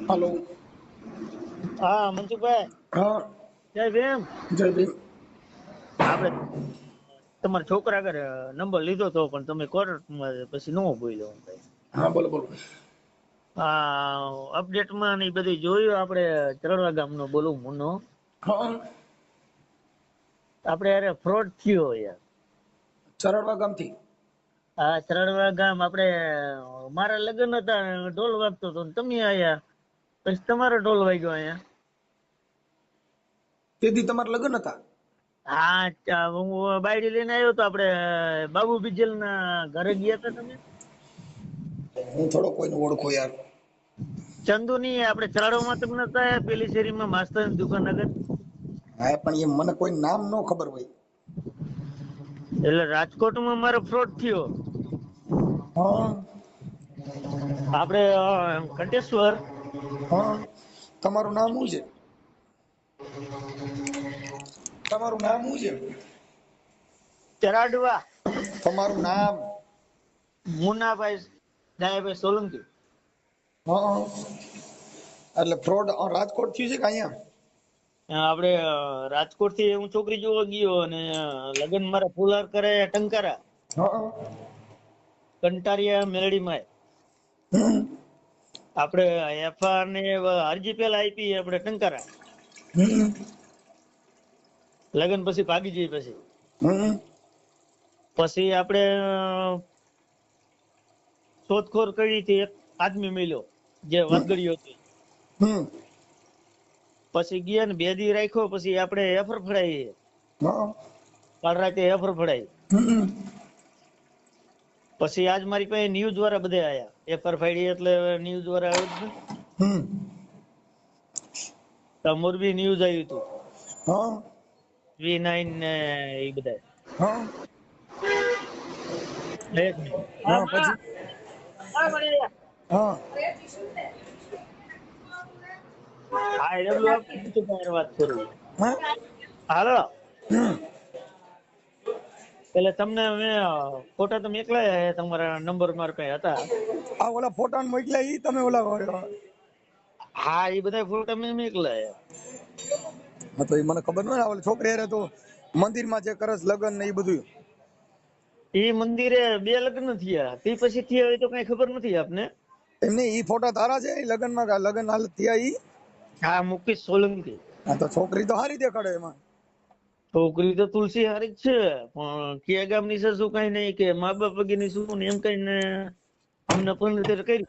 હાલો. હા મનસુખભાઈ, હા, જય ભીમ. જય ભીમ. આપણે તમારા છોકરા આગળ નંબર લીધો તો પણ તમે કોર્ટમાં પછી નો બોલ્યો. હા, બોલો બોલો. આ અપડેટમાં ને ઈ બધી જોયું આપણે ચરણવા ગામનો બોલું મુન્નો. હા, આપણે અરે ફ્રોડ થયો યાર. ચરડવા ગામથી. આ ચરણવા ગામ આપણે મારા લગ્ન હતા, ઢોલ વાગતો હતો ને તમે આયા, પછી તમારો ઢોલ વાગ્યો અહીંયા. તેથી તમારા લગ્ન હતા? હા, હું બાયડી લઈને આવ્યો તો આપણે બાબુ બિજલ ના ઘરે ગયા હતા તમે. હું થોડો કોઈને ઓળખો યાર. ચંદુ ની આપણે ચરાડોમાં તમને નતા પેલી શેરીમાં માસ્તર ની દુકાન આગળ. હા, પણ એ મને કોઈ નામ નો ખબર હોય. એટલે રાજકોટમાં મારો ફ્રોડ થયો. હા, આપણે કંટેશ્વર. હા. તમારું નામ શું છે? તમારું નામ શું છે? ચરાડવા. તમારું નામ? મુન્નાભાઈ દયાભાઈ સોલંકી. હા, એટલે ફ્રોડ રાજકોટ થયું છે કે અહીંયા? આપણે રાજકોટ થી હું છોકરી જોવા ગયો અને લગ્ન મારા ફુલાર કરે ટંકારા હા, કંટારિયા મેલડીમાં. હમ, આપણે એફઆર ને અરજી પેલા આપી આપણે ટંકારા. હમ, લગ્ન પછી ભાગી જઈ હમ, પછી આપણે શોધખોળ કરી હતી, એક આદમી મળ્યો જે વાદગડીયો હતો. હમ, પછી ગયા ને 2 દી રાખ્યો, પછી આપણે એફર ફડાઈ. હા, કાલ રાતે એફર ફડાઈ. હમ, પછી આજ મારી પાસે ન્યૂઝ વાળા બધા આયા. એફર ફાડી એટલે ન્યૂઝ વાળા આવે ને. હમ, તો મોરબી ન્યૂઝ આવ્યું હતું, હા, V9 ને એ બધા. હા, એક મિનિટ. હા, પછી હા, હા, એટલું આપણે વાત કરું. હા, હાલો. હમ, એટલે તમને મેં ફોટા તો મોકલાયા, તમારા નંબર મારા પાસે હતા. આ ઓલા ફોટા મોકલ્યા ઈ તમે ઓલા હા, એ બધા ફોટા મેં મોકલાયા. હા, તો એ મને ખબર ન હોય. ઓલી છોકરી હારે તો મંદિરમાં જે કરસ લગ્ન ને એ બધું. એ મંદિરે 2 લગ્ન થયા, તે પછી થયા હોય તો કઈ ખબર નથી આપને. એમને ઈ ફોટા તારા છે લગ્નમાં લગ્ન હાલ થયા ઈ? હા, મુકેશ સોલંકી. હા, તો છોકરી તો હારી દેખાડે એમાં. છોકરી તો તુલસી હારી જ છે, પણ કે ગામની છે શું કઈ નહીં, કે મા બાપ વગેરેની શું ને એમ કઈને અમને પણ કરી.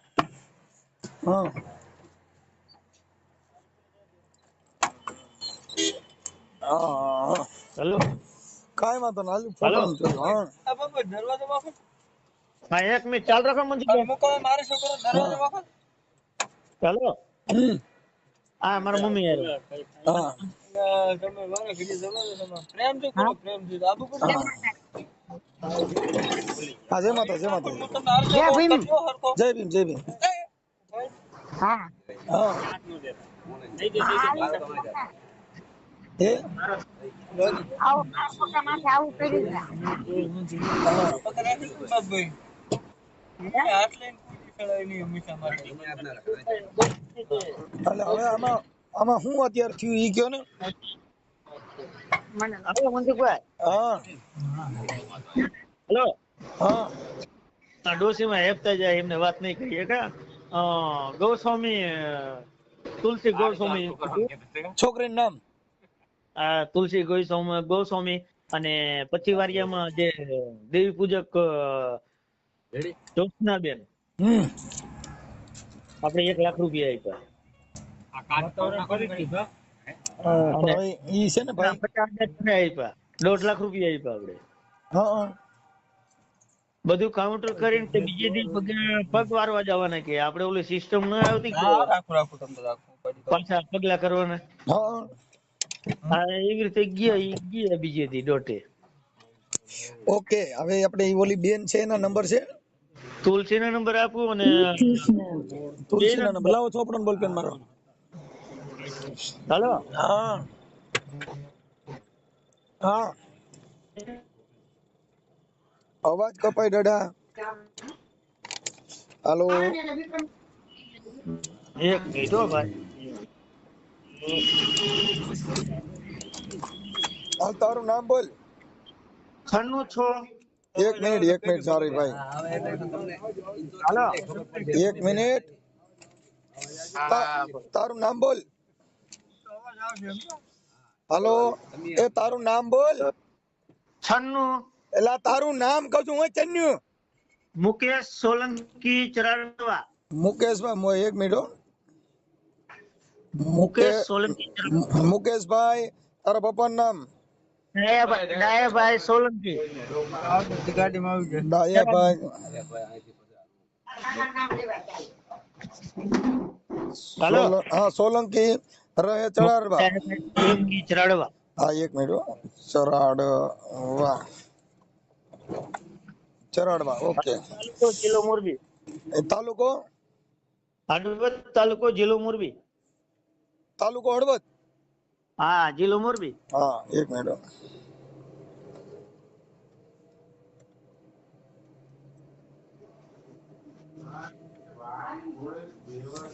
હા, હા, હેલો. કાઈ વાંધો ના, હાલ હાલો. ફોટો જોયો. હા, હા, 1 મિનિટ ચાલ રાખો મંજુભાઈ. હેલો. હમ, હા, મારા મમ્મી યાર. હા, હા, જય માતા, જય માતા, જય ભીમ. જય ભીમ, જય ભીમ. હા હા, એ આવું ફોટા માંથી આવું કર્યું છે. હા, હે? એટલે હવે આમાં શું અત્યારે થયું ઈ કયો ને. મને હાલો મનસુખભાઈ. હા, હેલો. હા, ડોશીમાં હેપતા જાય એમને વાત નહીં કરીએ કા. ગૌસ્વામી તુલસી ગોસ્વામી. છોકરીનું નામ? આ તુલસી ગોસ્વામી અને પછી વારિયામાં જે દેવી પૂજક જ્યોત્સનાબેન. હમ, આપણે 1 લાખ રૂપિયા આપ્યા અને પણ હવે ઈ છે ને ભાઈ. 50,000 તમે આપ્યા, 1.5 લાખ રૂપિયા આપ્યા આપણે. હા, બધું કાઉન્ટર કરીને તે બીજે દી પગ વારવા જવાના, કે આપણે ઓલી સિસ્ટમ ન આવતી કે પાછા પગલા કરવાના. હા, હા, એવી રીતે ગયા બીજે દી દોઢે. ઓકે. હવે આપણે ઈ ઓલી બેન છે એના નંબર છે? તુલસી નો નંબર આપું અને બે તુલસી ના ના નંબર નંબર. લાવો, ચોપડો ને બોલપેન મારો. હાલો. હા, હા, અવાજ કપાય દાદા. હાલો. એક મિનિટ હો ભાઈ. હાલ તારું નામ બોલ. 96 એક મિનિટ સોરી ભાઈ, હાલો. એક મિનિટ. તારું નામ બોલ. હાલો, એ તારું નામ બોલ. 96 એલા તારું નામ કહું છું હું ચન્યું. મુકેશ સોલંકી ચરાડવા. મુકેશભાઈ એક મિનિટ હો. મુકેશ સોલંકી ચરાડવા. મુકેશભાઈ, તારા પપ્પાનું નામ? ડાયાભાઈ સોલંકી. ડાયાભાઈ હાલો. હા સોલંકી રહે ચડાડવા. સોલંકી ચરાડવા. હા એક મિનિટ હો. ચરાડવા ઓકે. તાલુકો જિલ્લો મોરબી. એ તાલુકો? હળવદ તાલુકો જિલ્લો મોરબી. તાલુકો હળવદ? હા જિલ્લો મોરબી. હા એક મિનિટ હો.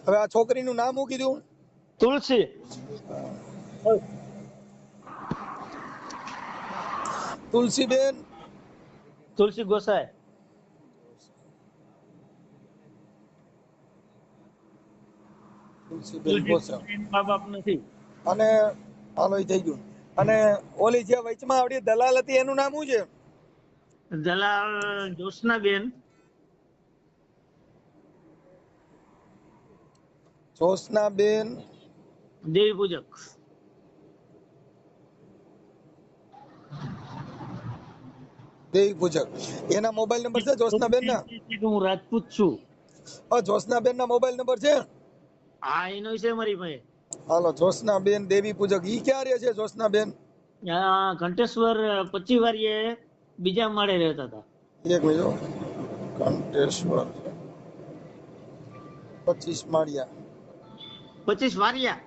હવે આ છોકરીનું નામ શું કીધું? તુલસી. તુલસીબેન? તુલસી ગોસાઈ. તુલસીબેન ગોસા. મા બાપ નથી. અને હાલો ઈ થઈ ગયું. અને ઓલી જે વચમાં આવડી દલાલ હતી એનું નામ શું છે? દલાલ જ્યોત્સનાબેન. જ્યોત્સનાબેન દેવી પૂજક. દેવી પૂજક. એના મોબાઈલ નંબર છે જ્યોત્સનાબેન ના? હું રાજપૂત છું. જ્યોત્સનાબેન ના મોબાઈલ નંબર છે? હા એનો છે મારી પાસે. હાલો જ્યોત્સનાબેન દેવી પૂજક. ઈ ક્યાં રહે છે જ્યોત્સનાબેન? ઘંટેશ્વર 25 વારીએ બીજા માળે રહેતા હતા. એક મિનિટ હો. ઘંટેશ્વર 25 માળિયા. 25 વારિયા.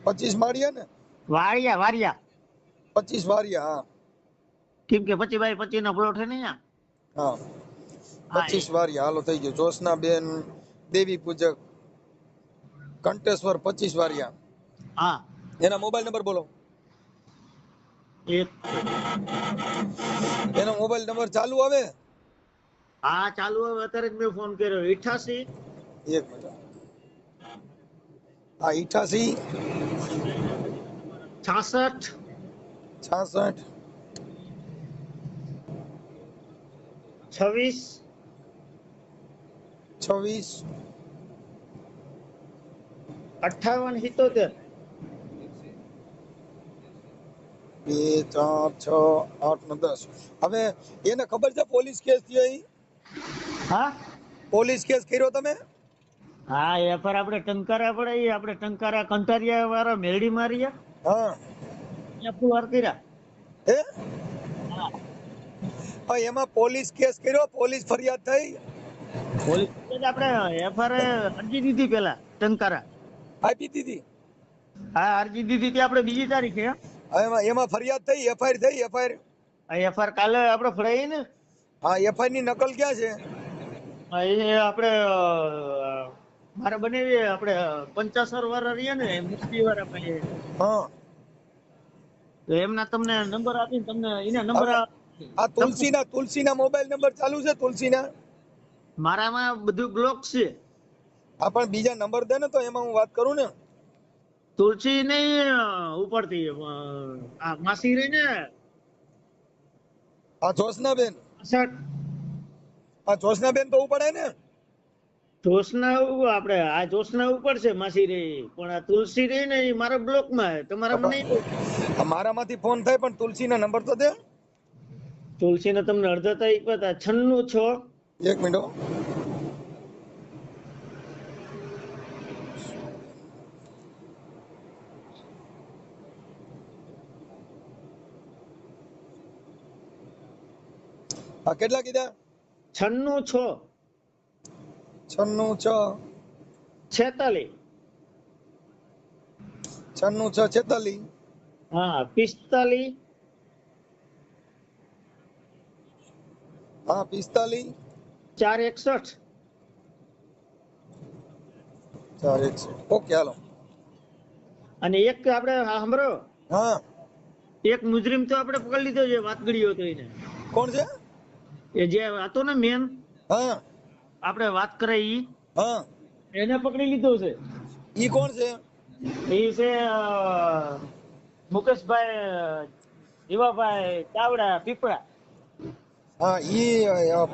25 માળિયા ને? વારિયા 25 વાળિયા. હા કેમ કે 25 બાય 25 ના પ્લોટ છે ને અહીંયા. હા 25 વાળિયા. હાલો થઈ ગયું. જ્યોત્સનાબેન દેવી પૂજક કંટેશ્વર 25 વાળિયા. હા એના મોબાઈલ નંબર બોલો. એક એનો મોબાઈલ નંબર ચાલુ આવે? હા ચાલુ હવે અત્યારે જ મેં ફોન કર્યો. 88 એક મિનિટ. હા 88 66 66 26 26 58 77. 2 4 6 8 9 10. હવે એને ખબર છે પોલીસ કેસ થયો? ઈ હા પોલીસ કેસ કર્યો તમે? હા એ પર આપણે ટંકારા પડે. આપણે ટંકારા કંટારિયા વાળા મેરડી માર્યા. હા ત્યાં પુવાર કર્યા. હે? હા હા એમાં પોલીસ કેસ કર્યો? પોલીસ ફરિયાદ થઈ? પોલીસ આપણે એફઆર અરજી દીધી પેલા ટંકારા. આપી દીધી? હા અરજી દીધી હતી આપણે 2 તારીખે. એમાં ફરિયાદ થઈ? એફઆઈઆર થઈ? એફઆર કાલે આપણે ફળાઈ ને. હા એફઆઈઆર ની નકલ ક્યાં છે? એ આપણે મારે બનાવી. આપણે 50 વાળા રહ્યા ને મુસ્તી વાળા પાસે. હા તો એમના તમને નંબર આપીને તમને એના નંબર. આ તુલસીના મોબાઈલ નંબર ચાલુ છે? તુલસીના મારામાં બધું બ્લોક છે. હા પણ બીજા નંબર દે ને તો એમાં હું વાત કરું ને. તુલસી નહીં ઉપડતી. આ માસી રહી ને. આ જ્યોત્સનાબેન. 65 આ જ્યોત્સનાબેન તો ઉપડે ને? જોશના આપણે આ જોશના ઉપર છે માસી રે. પણ આ તુલસી રહી ને એ મારા બ્લોક માં. તમારામાં નહીં. મારામાંથી ફોન થાય પણ તુલસીના નંબર તો દે. તુલસી ને તમને અડધા તારીખ પતા 96 એક મિનિટ હો. હા કેટલા કીધા? 96 96 46. 96 46. હા 45 હા 45 461. 461 ઓકે હાલો. અને એક આપણે સાંભળો, હા એક મુજરીમ તો આપણે પકડી લીધો છે, વાત ગળ્યો હતો એને. કોણ છે? એ જે હતો ને મેન, હા આપણે વાત કરે ઈ, હા એને પકડી લીધો છે. ઈ કોણ છે? એ છે મુકેશભાઈ જીવાભાઈ ચાવડા પીપળા. હા ઈ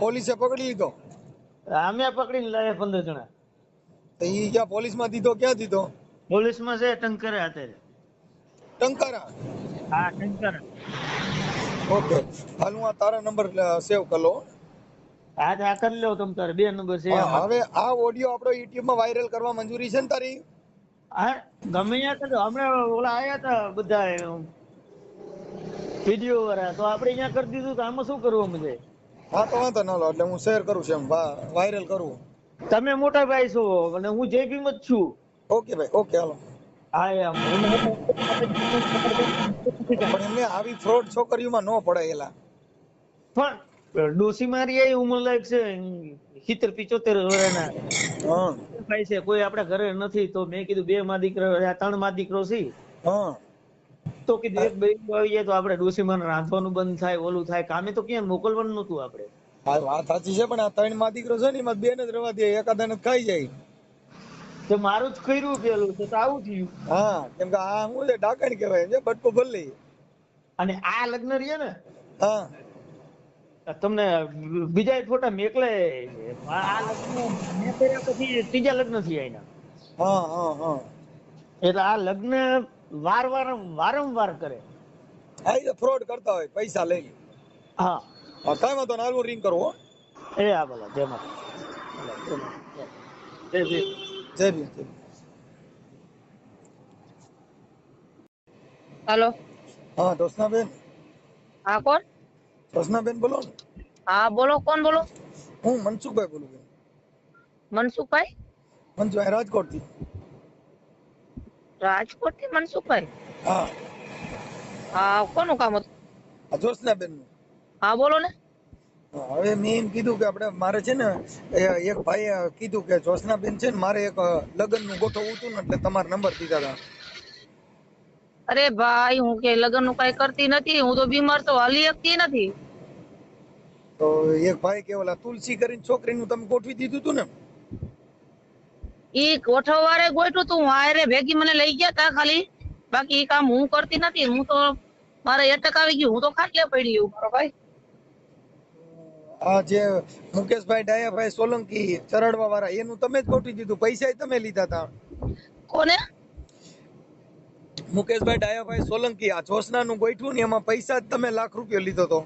પોલીસે પકડી લીધો. અમે પકડીને લાવ્યા 15 જણા. તો ઈ ક્યાં પોલીસમાં દીધો, ક્યાં દીધો? પોલીસમાં છે ટંકરે અત્યારે. ટંકારા. હા ટંકરે. ઓકે હાલ હું આ તારા નંબર સેવ કરી લઉં. હા આ કરી લો તમ તારે 2 નંબર છે હા આમાં. હવે આ ઓડિયો આપણો YouTube માં વાયરલ કરવા મંજૂરી છે ને તારી? હા ગમે ત્યાં તો હમણાં ઓલા આયા હતા બધા વિડીયો વાળા, તો આપણે અહીંયા કરી દીધું, તો આમાં શું કરવું છે? હા તો વાંધો ના લો, એટલે હું શેર કરું છું, એમ વાયરલ કરું. તમે મોટા ભાઈ છો અને હું જય ભીમ જ છું. ઓકે ભાઈ ઓકે હાલો. હા એમ પણ એમને આવી ફ્રોડ છોકરીઓમાં ન પડાયેલા. પણ ડોસી મારી એ ઉંમર લાયક છે 70-75 વર્ષના હા ભાઈ છે, કોઈ આપણા ઘરે નથી. તો મેં કીધું 2 માં દીકરો 3 માં દીકરો છે, હા તો કીધું એક બે આવી જાય તો આપણે ડોસીમાં રાંધવાનું બંધ થાય, ઓલું થાય. કામે તો ક્યાં મોકલવાનું નતું આપણે. હા વાત સાચી છે, પણ આ 3 માં દીકરો છે ને એમાં 2 ને જ રવા દે, એકાદાને જ ખાઈ જાય. તો મારું જ કર્યું પેલું તો આવું થયું. હા કેમ કે આ શું છે, ડાકણ કહેવાય છે, બટકો ભરલી. અને આ લગ્ન રહ્યા ને, હા તમને બીજા ફોટા મેકલે. આ લગ્ન મેં કર્યા પછી 3જા લગ્ન થયા એના. હા હા હા એટલે આ લગ્ન વારંવાર કરે. હા એ ફ્રોડ કરતા હોય, પૈસા લઈ. હા હા કાંઈ વાંધો નહીં, હાલ હું રિંગ કરું હો. એ આ બોલા જય માતા, જય માતા, જય ભીમ. જય ભીમ જય ભીમ. હેલો. હા દોસ્તનાબેન. હા કોણ? દોસ્તનાબેન બોલો ને. હા બોલો, કોણ બોલો? હું મનસુખભાઈ બોલું છું. મનસુખભાઈ? મનસુખભાઈ રાજકોટ થી. રાજકોટ થી મનસુખભાઈ? હા હા કોનું કામ હતું? આ જ્યોત્સનાબેન નું. હા બોલો ને. હવે મેં એમ કીધું કે આપણે મારે છે ને એક ભાઈએ કીધું કે જ્યોત્સનાબેન છે ને, મારે એક લગ્ન નું ગોઠવવું હતું ને, એટલે તમારા નંબર દીધા હતા. અરે ભાઈ હું કે લગ્ન નું કઈ કરતી નથી, હું તો બીમાર તો હાલી શકતી નથી. તો એક ભાઈ કે ઓલા તુલસી કરીને છોકરીનું તમે ગોઠવી દીધું હતું ને? ઈ ગોઠવવારે ગોઠવું તું, હારે ભેગી મને લઈ ગયા તા ખાલી. બાકી ઈ કામ હું કરતી નથી. હું તો મારે એટક આવી ગયું, હું તો ખાટલે પડી એવું મારો ભાઈ. આ જે મુકેશભાઈ ડાયાભાઈ સોલંકી ચરડવા વાળા, એનું તમે જ ગોઠવી દીધું, પૈસા તમે લીધા હતા. કોને? મુકેશભાઈ ડાયાભાઈ સોલંકી આ જોશના નું ગોઠવું ને, એમાં પૈસા જ તમે ₹1,00,000 લીધો તો.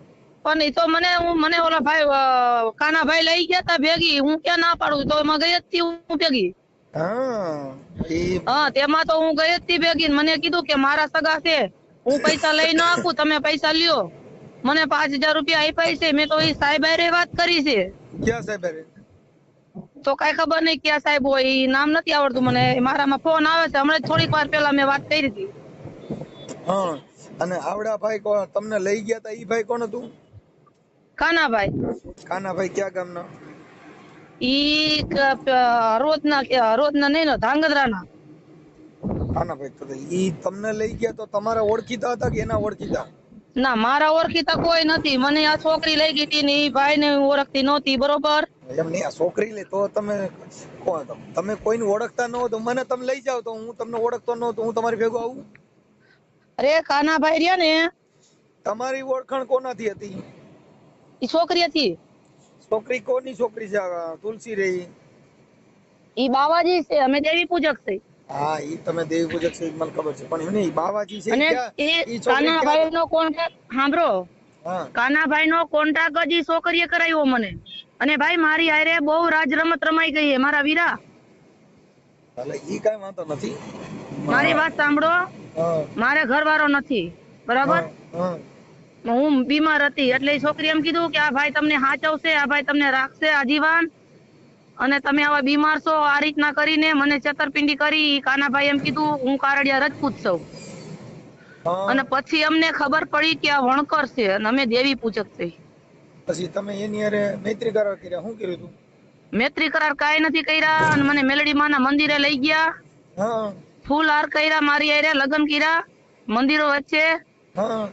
પણ ઈ તો મને ઓલા ભાઈ કાનાભાઈ લઈ ગયા તા ભેગી, હું ક્યાં ના પાડું, તો એમાં ગઈ જ તી હું ભેગી. હા તેમાં તો હું ગઈ જ તી ભેગી. મને કીધું કે મારા સગા છે, હું પૈસા લઈ ન આપું, તમે પૈસા લ્યો. મને 5,000 રૂપિયા આપ્યા છે. મેં તો ઈ સાહેબ હારે વાત કરી છે. ક્યાં સાહેબ? તો કઈ ખબર નહીં ક્યાં સાહેબ હોય, ઈ નામ નથી આવડતું મને. મારામાં ફોન આવે છે, હમણાં થોડીક વાર પહેલા મેં વાત કરી હતી. હા અને આવડા ભાઈ તમને લઈ ગયા તા, ઈ ભાઈ કોણ હતું? કાનાભાઈ. કાનાભાઈ ક્યાં ગામના? ઈ રોજના નહીં નો ધાંગધ્રાના. કાનાભાઈ તો ઈ તમને લઈ ગયા તો તમારા ઓળખીતા હતા કે એના ઓળખીતા? ના મારા ઓળખીતા કોઈ નથી. મને આ છોકરી લઈ ગઈ હતી ને ઈ ભાઈ ને ઓળખતી નહોતી, બરોબર? એમ નહીં, આ છોકરી લે તો તમે કોઈને ઓળખતા ન હો તો મને તમે લઈ જાવ, તો હું તમને ઓળખતો ન હો તો હું તમારી ભેગો આવું? અરે કાનાભાઈ રહ્યા ને, તમારી ઓળખાણ કોનાથી હતી? ઈ છોકરી હતી. છોકરી કોની છોકરી છે? તુલસી રહી? ઈ બાવાજી છે, અમે દેવી પૂજક છે. હા ઈ તમે દેવી પૂજક છે, મને ખબર છે, પણ એમ નહીં, બાવાજી છે અને ઈ એ છોકરી કાનાભાઈ નો કોન્ટ્રાક્ટ સાંભળો. હા કાનાભાઈ નો કોન્ટ્રાક્ટ જ ઈ છોકરીએ કરાવ્યો મને. અને ભાઈ મારી હારે બહુ રાજ રમત રમાઈ ગઈ છે મારા વીરા. એટલે ઈ કાઈ વાંધો નથી. મારી વાત સાંભળો, હા મારે ઘરવાળો નથી, બરાબર? હા હું બીમાર હતી એટલે ઈ છોકરી એમ કીધું કે આ ભાઈ તમને સાચવશે, આ ભાઈ તમને રાખશે આજીવન, અને તમે આવા બીમાર છો આ રીતના કરીને મને છેતરપિંડી કરી. કાનાભાઈ એમ કીધું હું કારડિયા રજપૂત છું. અને પછી અમને ખબર પડી કે આ વણકર છે અને અમે દેવી પૂજક છે. પછી તમે એની હારે મૈત્રી કરાર કર્યા, શું કર્યું તું? મૈત્રી કરાર કાંઈ નથી કર્યા અને મને મેલડી માના મંદિરે લઈ ગયા, હા ફૂલ હાર કર્યા, મારી હારે લગ્ન કર્યા મંદિરો વચ્ચે. હા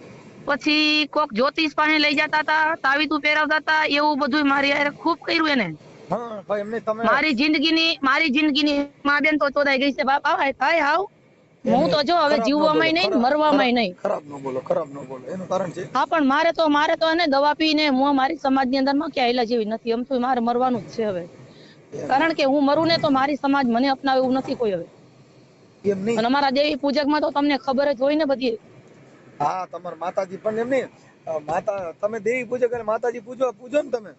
પછી કોક જ્યોતિષ પાસે લઈ જતા હતા, તાવીતું પહેરાવતા હતા, એવું બધું મારી હારે ખૂબ કર્યું એને. હા ભાઈ એમને તમે મારી જિંદગીની માં બેન તો ચોદાઈ ગઈ છે બાપા. હાય હાવ હું તો જો હવે જીવવામાંય નહીં ને મરવામાંય નહીં. ખરાબ ન બોલો, ખરાબ ન બોલો, એનું કારણ છે. હા પણ મારે તો એને દવા પીને હું મારી સમાજની અંદર માં ક્યાં હેલા જેવી નથી. એમ તો મારે મરવાનું જ છે હવે, કારણ કે હું મરું ને તો મારી સમાજ મને અપનાવે એવું નથી કોઈ હવે. એમ નહીં. અને અમારા દેવી પૂજક માં તો તમને ખબર જ હોય ને બધી. હા તમારા માતાજી પણ એમ નહીં, માતા તમે દેવી પૂજક એટલે માતાજી પૂજો ને તમે.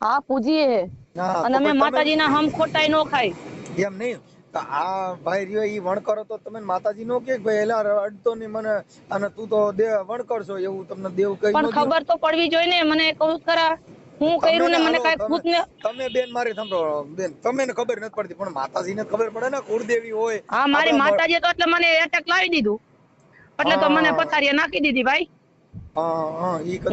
હા પૂજીએ, હા અને અમે માતાજીના હમ ખોટાઈ નો ખાય. એમ નહીં, તો આ ભાઈ રહ્યો ઈ વણકરો તો તમે માતાજી નો કે ભાઈ એલા અડતો નહીં મને અને તું તો વણકર છો એવું તમને દેવ કહી પણ ન ખબર તો પડવી જોઈએ ને. મને કહું ખરા હું કર્યું ને મને કાંઈ ખુદ ને. તમે બેન મારી સાંભળો બેન, તમે ખબર નથી પડતી પણ માતાજીને ખબર પડે ને, કુળદેવી હોય. હા મારી માતાજી તો એટલે મને એટેક લાવી દીધું, એટલે તો મને પથારીએ નાખી દીધી ભાઈ.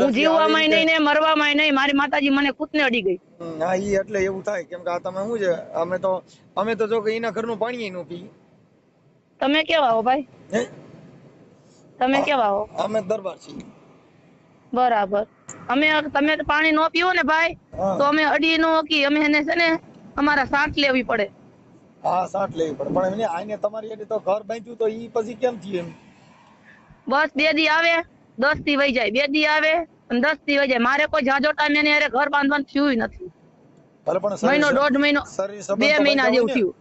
હું જીવવામાંય નહીં ને મરવામાંય નહીં, મારી માતાજી મને ખુદને અડી ગઈ. હા ઈ એટલે એવું થાય કેમ કે આ તમે શું છે, અમે તો જો કે એના ઘરનું પાણી નો પી. તમે કેવા હો ભાઈ? તમે કેવા હો? અમે દરબાર છીએ. બરાબર. તમે પાણી નો પીવો ને ભાઈ તો અમે અડી નો કી, અમે એને છે ને અમારા સાંઠ લેવી પડે. હા સાંઠ લેવી પડે, પણ એમને આઈને તમારી એટલે તો ઘર બાંધ્યું તો ઈ પછી કેમ થયું એમ? બસ 2 દી આવે 10 દી વહી જાય, 2 દી આવે અને 10 દી વહી જાય. મારે કોઈ જાજો ટાઈમ એની હારે ઘર બાંધવાનું થયું નથી. મહિનો 1.5 મહિનો 2 મહિના જેવું થયું.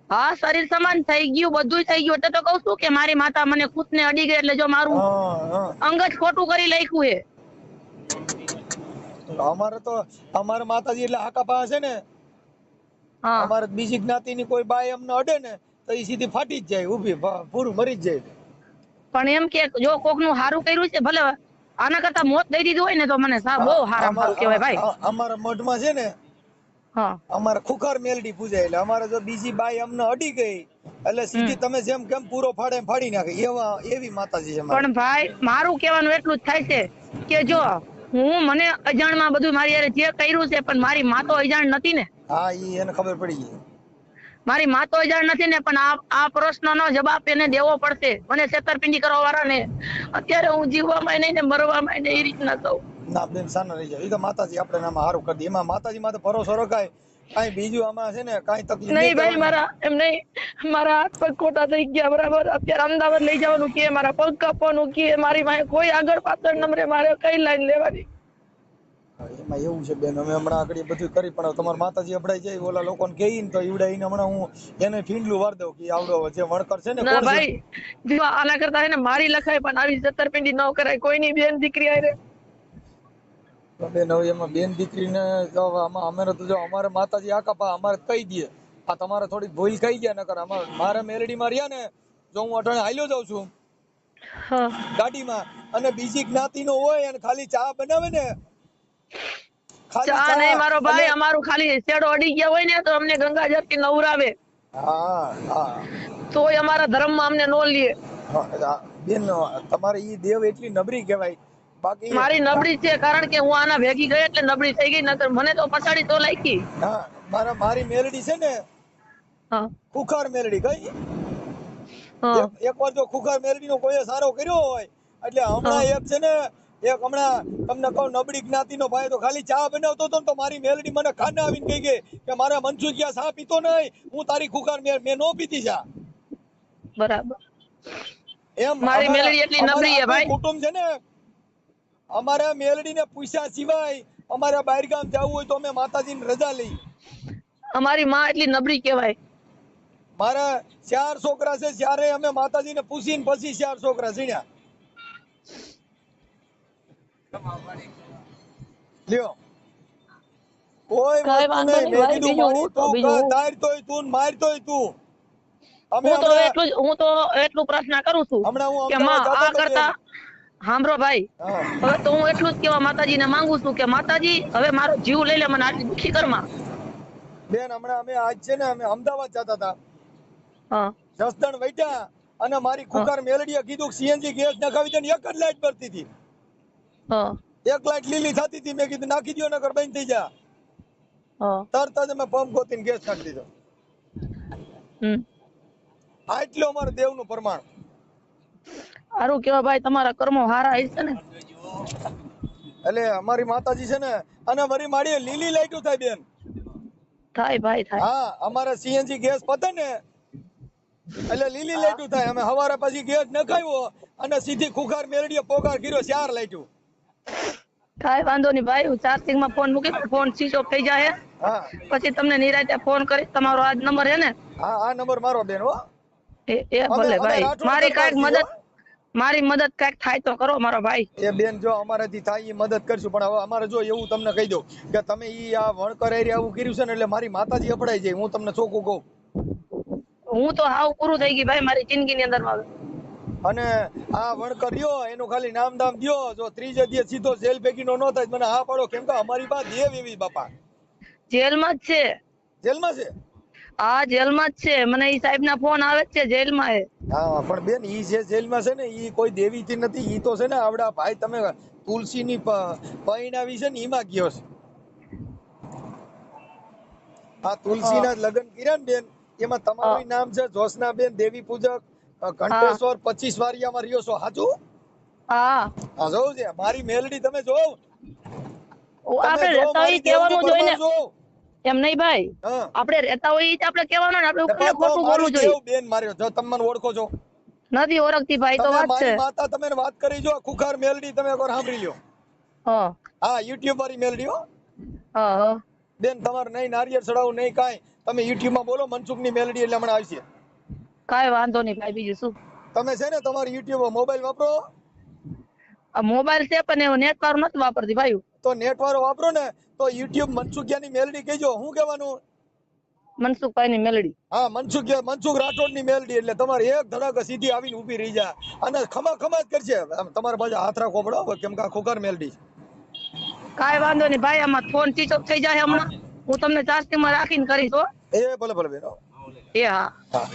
હા શરીર સમાન થઈ ગયું, બધું થઈ ગયું. એટલે તો કઉ છું કે મારી માતા મને ખુદને અડી ગઈ, એટલે જો મારું અંગ જ ખોટું કરી લખ્યું હે. અમારે માતાજી એટલે હાકા પાસે છે ને, અમારે બીજી જ્ઞાતિની કોઈ બાઈ અમને અડે ને તો એ સીધી ફાટી જ જાય, ઊભી પૂરું મરી જ જાય. પણ એમ કે જો કોક નું સારું કર્યું છે, ભલે આના કરતા મોત દઈ દીધું હોય ને તો મને બહુ સારું કહેવાય ભાઈ. અમારા મઢમાં છે ને, અમારે ખુખાર મેલડી પૂજાય, એટલે અમારે જો બીજી બાઈ અમને અડી ગઈ એટલે સીધી તમે જેમ કેમ પૂરો ફાડી નાખે એવી માતાજી છે. પણ ભાઈ મારું કહેવાનું એટલું જ થાય છે કે જો હું મને અજાણમાં બધું મારી યારે જે કર્યું છે, પણ મારી માં તો અજાણ નથી ને. હા ઈ એને ખબર પડી ગઈ. મારી માં તો અજાણ નથી ને, પણ આ પ્રશ્નનો જવાબ એને દેવો પડશે મને છેતરપિંડી કરવા વાળાને. અત્યારે હું જીવવામાં નહીં ને મરવામાં નહીં, એ રીતના કહું. ના બેન સાના રહી જાય, ઈ તો માતાજી આપણે નામાં સારું કરી દે. એમાં માતાજી માં તો ભરોસો રખાય, કાઈ બીજું આમાં છે ને કાઈ તકલીફ નહીં ભાઈ. મારા એમ નહીં, મારા હાથ પગ ખોટા થઈ ગયા બરાબર. અત્યારે અમદાવાદ લઈ જવાનું કે, મારા પગ કાપવાનું કે, મારી પાસે કોઈ આગળ પાછળ નંબરે મારે કઈ લાઈન લેવાની. એમાં એવું છે બેન, અમે હમણાં આગળ બધું કરી પણ તમારા માતાજી અપડાઈ જાય ઓલા લોકોને કહી ને તો ઈવડાઈને હમણાં હું એને ફીંડલું વાર દઉં કે આવડો જે વણકર છે ને. ના ભાઈ જો આના કરતા છે ને મારી લખાય, પણ આવી છેતરપિંડી ન કરાય કોઈની બેન દીકરી આરે. બેન હવે એમાં બેન દીકરીને અમારે તો જો અમારે માતાજી આકા અમારે કહી દે, આ તમારે થોડીક ભૂલ કહી ગયા નકર મારે મેલડીમાં રહ્યા ને, જો હું અટાણે હાલ્યો જાઉં છું ગાડીમાં અને બીજી જ્ઞાતિનો હોય અને ખાલી ચા બનાવે ને, ચા નહીં મારો ભાઈ, અમારું ખાલી શેડો અડી ગયા હોય ને તો અમને ગંગાજળ થી નવરાવે. તોય અમારા ધર્મમાં અમને નો લે. બેન તમારે ઈ દેવ એટલી નબળી કહેવાય. બાકી મારી નબળી છે, કારણ કે હું આના ભેગી ગઈ એટલે નબળી થઈ ગઈ, નકર મને તો પછાડી તો લાગી. મારી મેલડી છે ને, ખુખાર મેલડી ગઈ. એકવાર જો ખુખાર મેલડી નો કોઈ સારો કર્યો હોય એટલે હમણાં એક છે ને, એક હમણાં તમને કહું નબળી જ્ઞાતિ નો ભાઈ તો ખાલી ચા બનાવતો હતો તો મારી મેલડી મને ખાને આવીને કહી ગઈ કે મારા મનસુખિયા ચા પીતો નહીં, હું તારી ખુખાર મેં નો પીતી ચા. બરાબર. એમ મારી મેલડી એટલી નબળી છે ભાઈ. કુટુંબ છે ને, અમારા મેલડી ને પૂછ્યા સિવાય અમારા બહાર ગામ જવું હોય તો અમે માતાજીની રજા લઈ. અમારી માં એટલી નબળી કહેવાય. મારા 4 છોકરા છે, ત્યારે અમે માતાજીને પૂછીને પછી 4 છોકરા સીણ્યા. લ્યો કોઈ વાત નહીં. મેં કીધું મારી તું તાર તોય તું માર તોય તું. હું તો એટલું પ્રશ્ન કરું છું કે માં આ કરતા સાંભળો ભાઈ, હવે તો હું એટલું જ કેવા માતાજીને માંગુ છું કે માતાજી હવે મારો જીવ લઈ લે, મને આટલી દુખી કરમાં. બેન હમણાં અમે આજ છે ને અમે અમદાવાદ જતા હતા, જસદણ વૈટા અને મારી ખુખાર મેલડીએ કીધું સીએનજી ગેસ નખાવી દે, એક જ લાઈટ ભરતી હતી. એક લાઈટ લીલી થતી હતી, મેં કીધું નાખી દો નકર બંધ થઈ જા. હા તરત જ અમે પંપ ગોતીને ગેસ કાઢી દીધો. આટલું અમારે દેવનું પ્રમાણ. સારું કેવા ભાઈ, તમારા કર્મો હારા હશે ને. એટલે અમારી માતાજી છે ને, અને મારી માડી લીલી લાઈટું થાય બેન. થાય ભાઈ થાય. હા, અમારે સીએનજી ગેસ પતે ને એટલે લીલી લાઈટું થાય. અમે સવારે પછી ગેસ નખાવ્યો અને સીધી ખુખાર મેલડીએ પોકાર કર્યો 4 લાઈટું. કાંઈ વાંધો નહીં ભાઈ, હું ચાર્જિંગ માં ફોન મૂકી, ફોન સ્વિચ ઓફ થઈ જાય હા પછી તમને નિરાંતે ફોન કરીશ. તમારો આ નંબર છે ને? હા, આ નંબર મારો બેન હો. એ ભલે ભાઈ, મારી કાંઈક મદદ, મારી મદદ કાંઈક થાય તો કરો મારો ભાઈ. એ બેન જો અમારાથી થાય એ મદદ કરશું, પણ હવે અમારે જો એવું તમને કહી દઉં કે તમે ઈ આ વણકર એરિયા આવું કર્યું છે ને એટલે મારી માતાજી અપડાઈ જાય. હું તમને ચોખ્ખું કહું. હું તો હાવ પૂરું થઈ ગઈ ભાઈ મારી જિંદગીની અંદર માં. અને આ વણકર રહ્યો એનું ખાલી નામ દામ દ્યો, જો ત્રીજે દિવસ સીધો જેલ ભેગીનો ન થાય મને હા પાડો, કેમ કે અમારી પાસે દેવ એવી બાપા. જેલમાં જ છે. જેલમાં છે? હા જેલમાં જ છે. મને ઈ સાહેબ ના ફોન આવે જ છે જેલમાં. હા પણ બેન ઈ જે જેલમાં છે ને ઈ કોઈ દેવી થી નથી. ઈ તો છે ને આવડા ભાઈ તમે તુલસી ની પૈણાવી છે ને એમાં ગયો છે. આ તુલસી ના લગ્ન કર્યા ને બેન, એમાં તમારું નામ છે જોશના બેન દેવી પૂજક ઘંટેશ્વર 25 વારિયામાં રહ્યો છો, સાચું? હા હા જોઉં છે મારી મેલડી તમે જોવ. આપણે રહેતા હોય કહેવાનું જોઈએ ને. એમ નહીં ભાઈ, હા આપણે રહેતા હોય આપણે કહેવાનું ને, આપણે ઉપર ખોટું બોલવું જોઈએ. બેન માર્યો જો તમે મને ઓળખો છો? નથી ઓળખતી ભાઈ, તો વાત છે. મારી માતા તમે વાત કરી જો ખુખાર મેલડી, તમે એકવાર સાંભળી લ્યો. હા હા યુટ્યુબ વાળી મેલડી હો. હા બેન તમારે નહીં નારિયેળ ચડાવું નહીં કાંઈ, તમે યુટ્યુબ માં બોલો મનસુખ ની મેલડી એટલે હમણાં આવશે. કાંઈ વાંધો નહીં ભાઈ, બીજું શું. તમે છે ને તમારી યુટ્યુબ મોબાઈલ વાપરો? આ મોબાઈલ છે પણ એવું નેટ વાળું નથી વાપરતી ભાઈ. તો નેટ વાળો વાપરો ને તો યુટ્યુબ મનસુખિયાની મેલડી કહેજો. શું કહેવાનું? મનસુખભાઈ ની મેલડી. હા મનસુખ રાઠોડ ની મેલડી, એટલે તમારે એક ધડાકા સીધી આવીને ઊભી રહી જાય અને ખમા ખમા જ કરશે. તમારે બાજુ હાથ રાખવો પડે કેમ કે આ ખુખાર મેલડી. કાંઈ વાંધો નહીં ભાઈ, આમાં ફોન સ્વિચ ઓફ થઈ જાય હમણાં. હું તમને ચાર્જિંગ માં રાખીને કરીશ હો. એ ભલે ભલે બેન. એ હા. હા